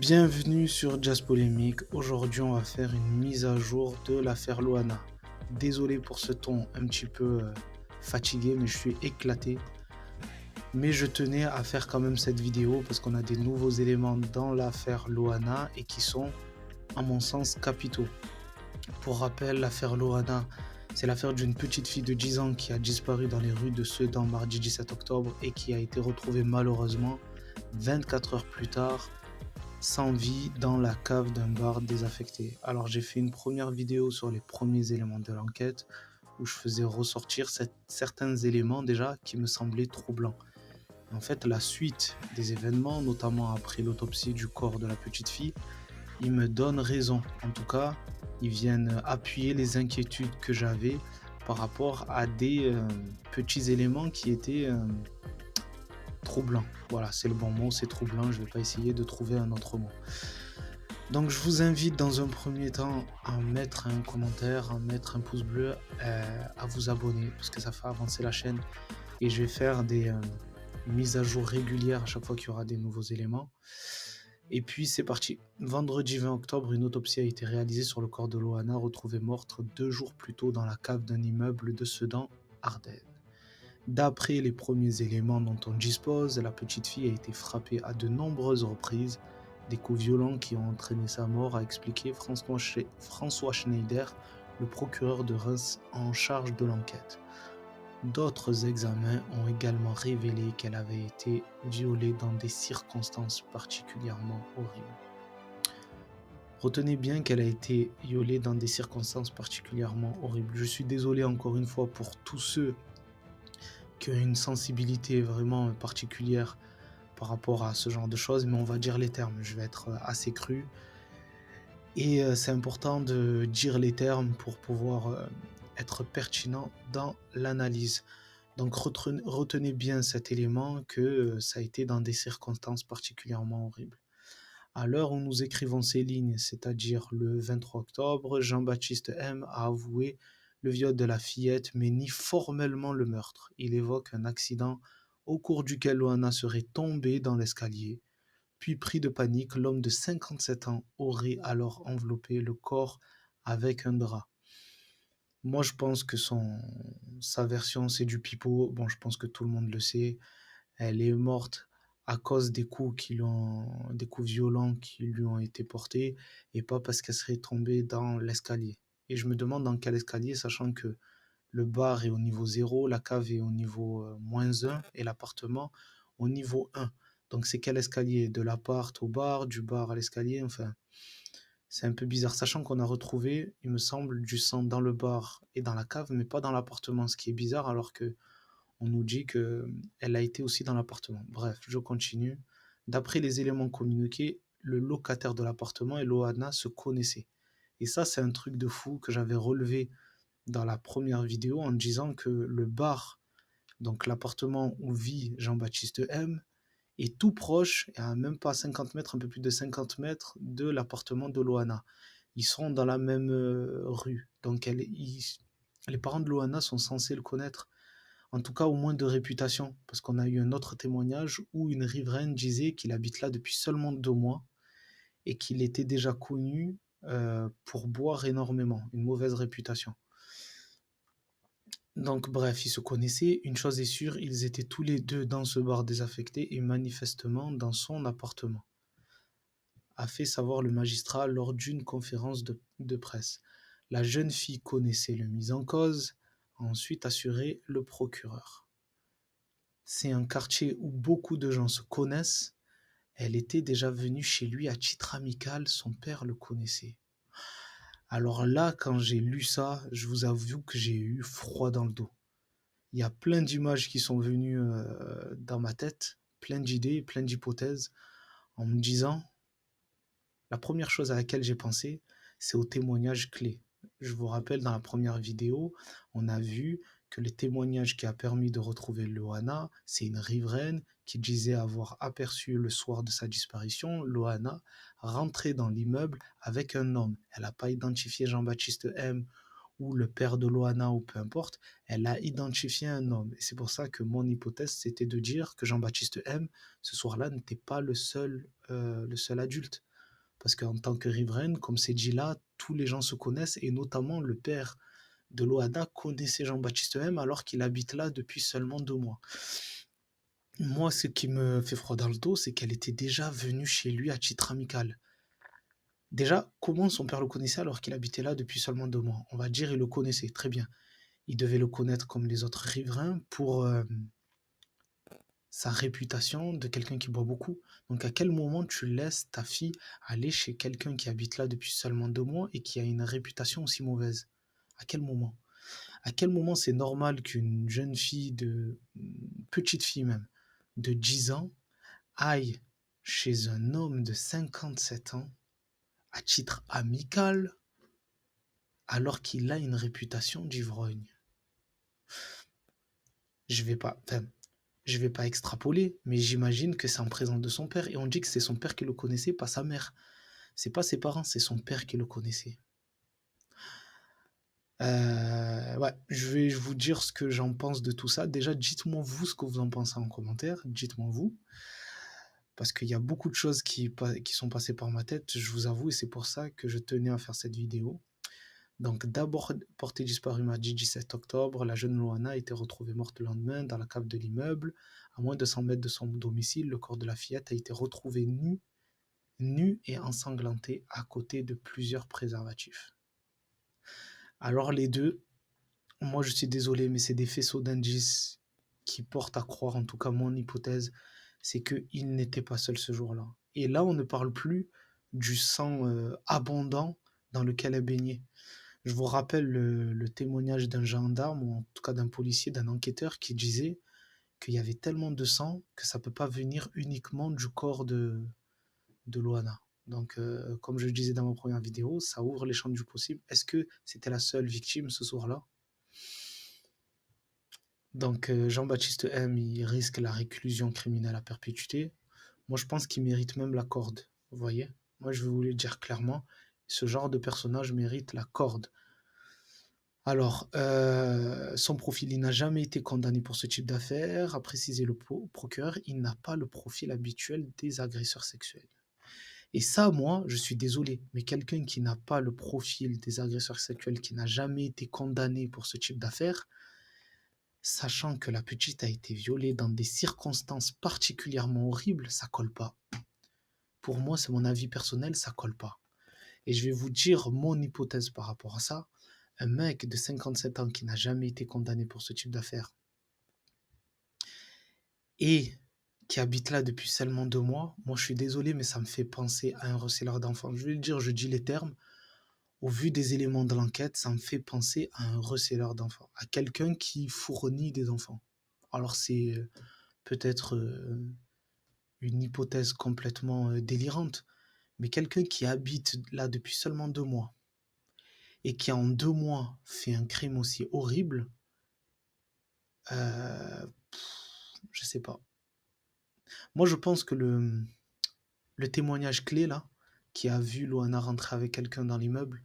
Bienvenue sur Jazz Polémique. Aujourd'hui, on va faire une mise à jour de l'affaire Loana. Désolé pour ce ton un petit peu fatigué, mais je suis éclaté. Mais je tenais à faire quand même cette vidéo parce qu'on a des nouveaux éléments dans l'affaire Loana et qui sont, à mon sens, capitaux. Pour rappel, l'affaire Loana, c'est l'affaire d'une petite fille de 10 ans qui a disparu dans les rues de Sedan mardi 17 octobre et qui a été retrouvée malheureusement 24 heures plus tard sans vie dans la cave d'un bar désaffecté. Alors j'ai fait une première vidéo sur les premiers éléments de l'enquête où je faisais ressortir certains éléments déjà qui me semblaient troublants. En fait, la suite des événements, notamment après l'autopsie du corps de la petite fille, ils me donnent raison. En tout cas, ils viennent appuyer les inquiétudes que j'avais par rapport à des petits éléments qui étaient troublants. Voilà, c'est le bon mot, c'est troublant. Je ne vais pas essayer de trouver un autre mot. Donc je vous invite dans un premier temps à mettre un commentaire, à mettre un pouce bleu, à vous abonner parce que ça fait avancer la chaîne et je vais faire des mises à jour régulières à chaque fois qu'il y aura des nouveaux éléments. Et puis c'est parti. Vendredi 20 octobre, une autopsie a été réalisée sur le corps de Loana, retrouvée morte 2 jours plus tôt dans la cave d'un immeuble de Sedan, Ardennes. D'après les premiers éléments dont on dispose, la petite fille a été frappée à de nombreuses reprises. Des coups violents qui ont entraîné sa mort, a expliqué François Schneider, le procureur de Reims en charge de l'enquête. D'autres examens ont également révélé qu'elle avait été violée dans des circonstances particulièrement horribles. Retenez bien qu'elle a été violée dans des circonstances particulièrement horribles. Je suis désolé encore une fois pour tous ceux qui ont une sensibilité vraiment particulière par rapport à ce genre de choses, mais on va dire les termes. Je vais être assez cru. Et c'est important de dire les termes pour pouvoir être pertinent dans l'analyse. Donc retenez bien cet élément que ça a été dans des circonstances particulièrement horribles. À l'heure où nous écrivons ces lignes, c'est-à-dire le 23 octobre, Jean-Baptiste M a avoué le viol de la fillette, mais nie formellement le meurtre. Il évoque un accident au cours duquel Loana serait tombée dans l'escalier. Puis, pris de panique, l'homme de 57 ans aurait alors enveloppé le corps avec un drap. Moi, je pense que sa version, c'est du pipeau. Bon, je pense que tout le monde le sait. Elle est morte à cause des coups violents qui lui ont été portés et pas parce qu'elle serait tombée dans l'escalier. Et je me demande dans quel escalier, sachant que le bar est au niveau 0, la cave est au niveau -1 et l'appartement au niveau 1. Donc c'est quel escalier? De l'appart au bar, du bar à l'escalier, enfin, c'est un peu bizarre, sachant qu'on a retrouvé, il me semble, du sang dans le bar et dans la cave, mais pas dans l'appartement, ce qui est bizarre alors que on nous dit qu'elle a été aussi dans l'appartement. Bref, je continue. D'après les éléments communiqués, le locataire de l'appartement et Loana se connaissaient. Et ça, c'est un truc de fou que j'avais relevé dans la première vidéo en disant que le bar, donc l'appartement où vit Jean-Baptiste M, est tout proche, et à même pas 50 mètres, un peu plus de 50 mètres de l'appartement de Loana. Ils sont dans la même rue. Donc les parents de Loana sont censés le connaître, en tout cas au moins de réputation, parce qu'on a eu un autre témoignage où une riveraine disait qu'il habite là depuis seulement 2 mois et qu'il était déjà connu pour boire énormément, une mauvaise réputation. Donc bref, ils se connaissaient, une chose est sûre, ils étaient tous les deux dans ce bar désaffecté et manifestement dans son appartement, a fait savoir le magistrat lors d'une conférence de presse. La jeune fille connaissait le mis en cause, a ensuite assuré le procureur. C'est un quartier où beaucoup de gens se connaissent. Elle était déjà venue chez lui à titre amical, son père le connaissait. Alors là, quand j'ai lu ça, je vous avoue que j'ai eu froid dans le dos. Il y a plein d'images qui sont venues dans ma tête, plein d'idées, plein d'hypothèses, en me disant, la première chose à laquelle j'ai pensé, c'est aux témoignages clés. Je vous rappelle, dans la première vidéo, on a vu que le témoignage qui a permis de retrouver Loana, c'est une riveraine qui disait avoir aperçu le soir de sa disparition, Loana rentrer dans l'immeuble avec un homme. Elle n'a pas identifié Jean-Baptiste M ou le père de Loana ou peu importe, elle a identifié un homme. Et c'est pour ça que mon hypothèse, c'était de dire que Jean-Baptiste M, ce soir-là, n'était pas le seul adulte. Parce qu'en tant que riveraine, comme c'est dit là, tous les gens se connaissent et notamment le père de Loana connaissait Jean-Baptiste M alors qu'il habite là depuis seulement 2 mois. Moi, ce qui me fait froid dans le dos, c'est qu'elle était déjà venue chez lui à titre amical. Déjà, comment son père le connaissait alors qu'il habitait là depuis seulement 2 mois? On va dire il le connaissait, très bien. Il devait le connaître comme les autres riverains pour sa réputation de quelqu'un qui boit beaucoup. Donc à quel moment tu laisses ta fille aller chez quelqu'un qui habite là depuis seulement 2 mois et qui a une réputation aussi mauvaise? À quel moment? À quel moment c'est normal qu'une jeune fille une petite fille même, de 10 ans, aille chez un homme de 57 ans à titre amical alors qu'il a une réputation d'ivrogne? Je vais pas, enfin, je vais pas extrapoler, mais j'imagine que c'est en présence de son père. Et on dit que c'est son père qui le connaissait, pas sa mère. C'est pas ses parents, c'est son père qui le connaissait. Ouais, je vais vous dire ce que j'en pense de tout ça. Déjà, dites-moi vous ce que vous en pensez en commentaire. Dites-moi vous. Parce qu'il y a beaucoup de choses qui sont passées par ma tête, je vous avoue, et c'est pour ça que je tenais à faire cette vidéo. Donc, d'abord, portée disparue mardi 17 octobre, la jeune Loana a été retrouvée morte le lendemain dans la cave de l'immeuble. À moins de 100 mètres de son domicile, le corps de la fillette a été retrouvé nu et ensanglanté à côté de plusieurs préservatifs. Alors, les deux, moi je suis désolé, mais c'est des faisceaux d'indices qui portent à croire, en tout cas mon hypothèse, c'est qu'il n'était pas seul ce jour-là. Et là, on ne parle plus du sang abondant dans lequel elle baignait. Je vous rappelle le témoignage d'un gendarme, ou en tout cas d'un policier, d'un enquêteur, qui disait qu'il y avait tellement de sang que ça ne peut pas venir uniquement du corps de Loana. Donc, comme je le disais dans ma première vidéo, ça ouvre les champs du possible. Est-ce que c'était la seule victime ce soir-là? Donc, Jean-Baptiste M, il risque la réclusion criminelle à perpétuité. Moi, je pense qu'il mérite même la corde. Vous voyez? Moi, je vais vous le dire clairement. Ce genre de personnage mérite la corde. Alors, son profil, il n'a jamais été condamné pour ce type d'affaires. A précisé le procureur, il n'a pas le profil habituel des agresseurs sexuels. Et ça, moi, je suis désolé, mais quelqu'un qui n'a pas le profil des agresseurs sexuels, qui n'a jamais été condamné pour ce type d'affaires, sachant que la petite a été violée dans des circonstances particulièrement horribles, ça colle pas. Pour moi, c'est mon avis personnel, ça colle pas. Et je vais vous dire mon hypothèse par rapport à ça. Un mec de 57 ans qui n'a jamais été condamné pour ce type d'affaires et qui habite là depuis seulement 2 mois, moi je suis désolé, mais ça me fait penser à un receleur d'enfants. Je vais le dire, je dis les termes. Au vu des éléments de l'enquête, ça me fait penser à un receleur d'enfants, à quelqu'un qui fournit des enfants. Alors c'est peut-être une hypothèse complètement délirante, mais quelqu'un qui habite là depuis seulement 2 mois et qui en 2 mois fait un crime aussi horrible, euh, je sais pas. Moi, je pense que le témoignage clé là, qui a vu Loana rentrer avec quelqu'un dans l'immeuble,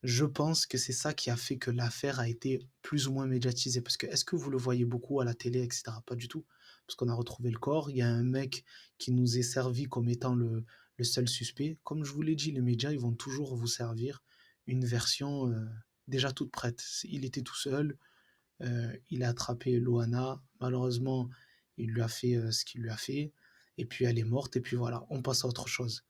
je pense que c'est ça qui a fait que l'affaire a été plus ou moins médiatisée. Parce que est-ce que vous le voyez beaucoup à la télé, etc. Pas du tout. Parce qu'on a retrouvé le corps. Il y a un mec qui nous est servi comme étant le seul suspect. Comme je vous l'ai dit, les médias, ils vont toujours vous servir une version déjà toute prête. Il était tout seul. Il a attrapé Loana. Malheureusement, il lui a fait ce qu'il lui a fait. Et puis elle est morte. Et puis voilà, on passe à autre chose.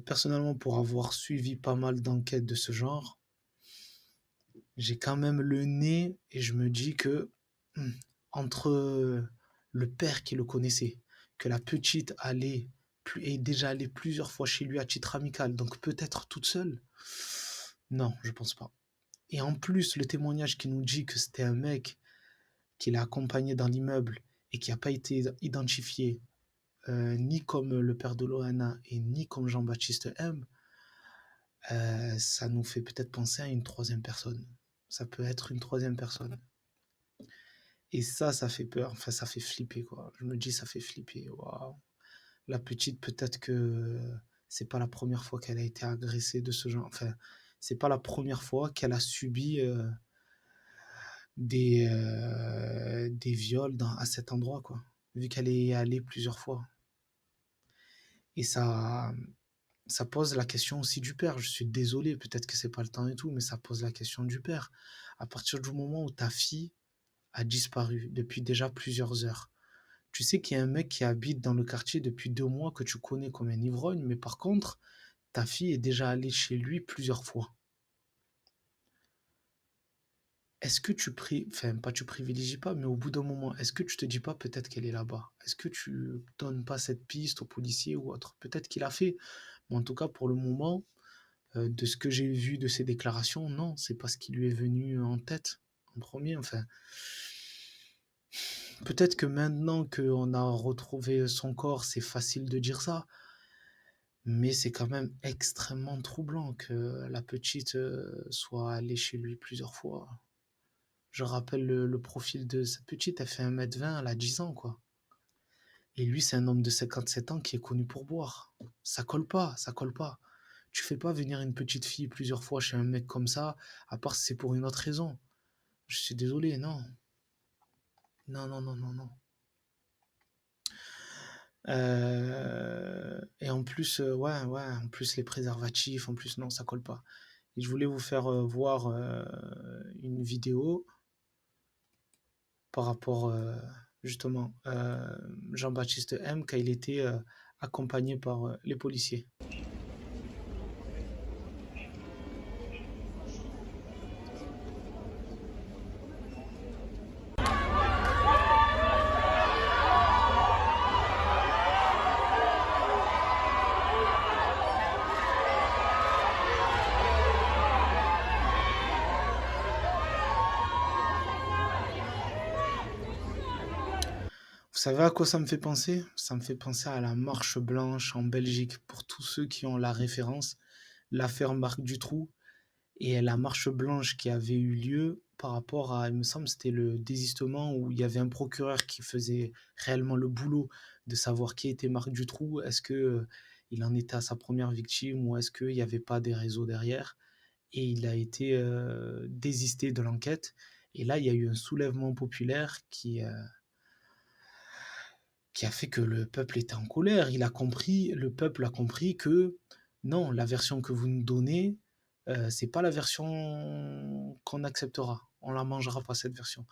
Personnellement, pour avoir suivi pas mal d'enquêtes de ce genre, j'ai quand même le nez et je me dis que entre le père qui le connaissait, que la petite est déjà allée plusieurs fois chez lui à titre amical, donc peut-être toute seule, non, je pense pas. Et en plus, le témoignage qui nous dit que c'était un mec qui l'a accompagné dans l'immeuble et qui n'a pas été identifié ni comme le père de Loana et ni comme Jean-Baptiste M, ça nous fait peut-être penser à une troisième personne. Ça peut être une troisième personne. Et ça fait peur. Enfin, ça fait flipper, quoi. Je me dis, ça fait flipper. Waouh. La petite, peut-être que c'est pas la première fois qu'elle a été agressée de ce genre. Enfin, c'est pas la première fois qu'elle a subi des viols à cet endroit, quoi. Vu qu'elle est allée plusieurs fois. Et ça, ça pose la question aussi du père. Je suis désolé, peut-être que c'est pas le temps et tout, mais ça pose la question du père. À partir du moment où ta fille a disparu depuis déjà plusieurs heures, tu sais qu'il y a un mec qui habite dans le quartier depuis 2 mois que tu connais comme un ivrogne, mais par contre, ta fille est déjà allée chez lui plusieurs fois. Est-ce que enfin pas tu privilégies pas, mais au bout d'un moment, est-ce que tu te dis pas peut-être qu'elle est là-bas? Est-ce que tu donnes pas cette piste aux policiers ou autre? Peut-être qu'il a fait, mais en tout cas pour le moment, de ce que j'ai vu de ses déclarations, non, c'est pas ce qui lui est venu en tête en premier. Enfin, peut-être que maintenant qu'on a retrouvé son corps, c'est facile de dire ça, mais c'est quand même extrêmement troublant que la petite soit allée chez lui plusieurs fois. Je rappelle le profil de cette petite, elle fait 1,20 m, elle a 10 ans, quoi. Et lui, c'est un homme de 57 ans qui est connu pour boire. Ça colle pas, ça colle pas. Tu fais pas venir une petite fille plusieurs fois chez un mec comme ça, à part si c'est pour une autre raison. Je suis désolé, non. Non, non, non, non, non. Et en plus, ouais, ouais, en plus les préservatifs, en plus, non, ça colle pas. Et je voulais vous faire voir une vidéo par rapport justement Jean-Baptiste M quand il était accompagné par les policiers. Vous savez à quoi ça me fait penser? Ça me fait penser à la marche blanche en Belgique, pour tous ceux qui ont la référence, l'affaire Marc Dutroux et la marche blanche qui avait eu lieu par rapport à, il me semble, c'était le désistement où il y avait un procureur qui faisait réellement le boulot de savoir qui était Marc Dutroux. Est-ce que il en était à sa première victime ou est-ce qu'il n'y avait pas des réseaux derrière? Et il a été désisté de l'enquête. Et là, il y a eu un soulèvement populaire qui a fait que le peuple était en colère. Le peuple a compris que non, la version que vous nous donnez, c'est pas la version qu'on acceptera. On la mangera pas cette version.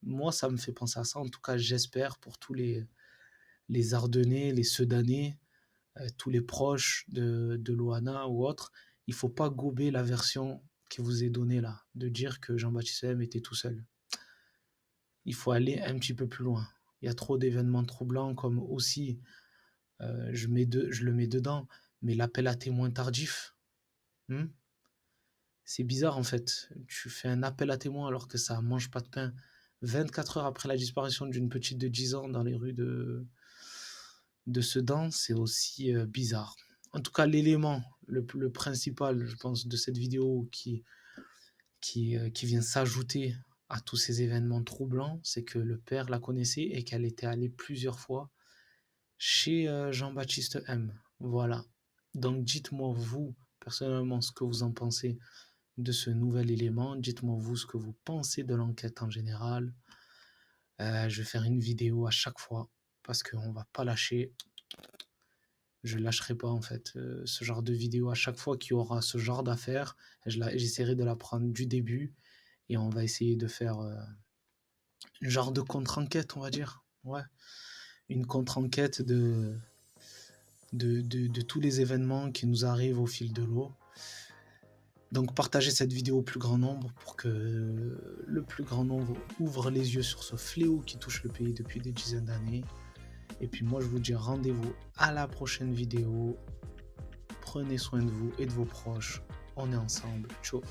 Moi, ça me fait penser à ça. En tout cas, j'espère pour tous les Ardennais, les Sedanais, tous les proches de Loana ou autres, il faut pas gober la version qui vous est donnée là, de dire que Jean-Baptiste M était tout seul. Il faut aller un petit peu plus loin. Il y a trop d'événements troublants, comme aussi, je le mets dedans, mais l'appel à témoins tardif. Hmm, c'est bizarre en fait. Tu fais un appel à témoins alors que ça mange pas de pain. 24 heures après la disparition d'une petite de 10 ans dans les rues de Sedan, c'est aussi bizarre. En tout cas, l'élément, le principal, je pense, de cette vidéo qui vient s'ajouter à tous ces événements troublants, c'est que le père la connaissait et qu'elle était allée plusieurs fois chez Jean-Baptiste M. Voilà. Donc dites-moi vous, personnellement, ce que vous en pensez de ce nouvel élément. Dites-moi vous ce que vous pensez de l'enquête en général. Je vais faire une vidéo à chaque fois parce qu'on ne va pas lâcher. Je ne lâcherai pas en fait ce genre de vidéo à chaque fois qu'il y aura ce genre d'affaires. J'essaierai de la prendre du début et on va essayer de faire une genre de contre-enquête, on va dire. Ouais. Une contre-enquête de tous les événements qui nous arrivent au fil de l'eau. Donc partagez cette vidéo au plus grand nombre pour que le plus grand nombre ouvre les yeux sur ce fléau qui touche le pays depuis des dizaines d'années. Et puis moi je vous dis rendez-vous à la prochaine vidéo. Prenez soin de vous et de vos proches. On est ensemble. Ciao.